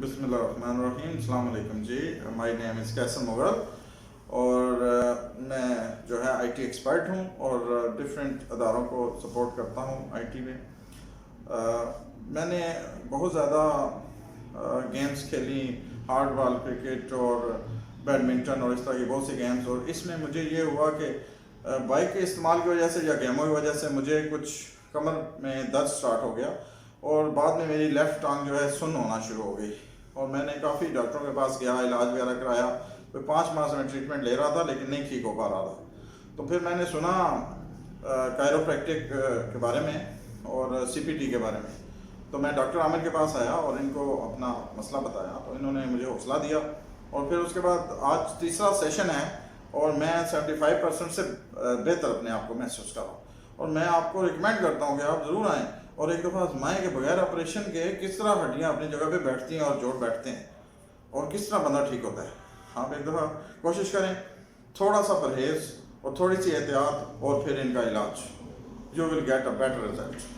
بسم اللہ الرحمن الرحیم. السلام علیکم جی. مائی نیم از قیصر مغل اور میں جو ہے آئی ٹی ایکسپرٹ ہوں اور ڈفرینٹ اداروں کو سپورٹ کرتا ہوں آئی ٹی میں. میں نے بہت زیادہ گیمز کھیلی، ہارڈ بال کرکٹ اور بیڈمنٹن اور اس طرح کی بہت سی گیمز، اور اس میں مجھے یہ ہوا کہ بائک کے استعمال کی وجہ سے یا گیموں کی وجہ سے مجھے کچھ کمر میں درد سٹارٹ ہو گیا اور بعد میں میری لیفٹ ٹانگ جو ہے سن ہونا شروع ہو گئی. اور میں نے کافی ڈاکٹروں کے پاس گیا، علاج وغیرہ کرایا. کوئی 5 ماہ سے میں ٹریٹمنٹ لے رہا تھا لیکن نہیں ٹھیک ہو پا رہا تھا. تو پھر میں نے سنا کائروپریکٹک کے بارے میں اور سی پی ٹی کے بارے میں. تو میں ڈاکٹر عامر کے پاس آیا اور ان کو اپنا مسئلہ بتایا تو انہوں نے مجھے حوصلہ دیا. اور پھر اس کے بعد آج تیسرا سیشن ہے اور میں 75% سے بہتر اپنے آپ کو محسوس کر رہا ہوں. اور میں آپ کو ریکمینڈ کرتا ہوں کہ آپ ضرور آئیں اور ایک دفعہ آزمائیں کہ بغیر آپریشن کے کس طرح ہڈیاں اپنی جگہ پہ بیٹھتی ہیں اور جوڑ بیٹھتے ہیں اور کس طرح بندہ ٹھیک ہوتا ہے. آپ ایک دفعہ کوشش کریں، تھوڑا سا پرہیز اور تھوڑی سی احتیاط اور پھر ان کا علاج. You will get a better result.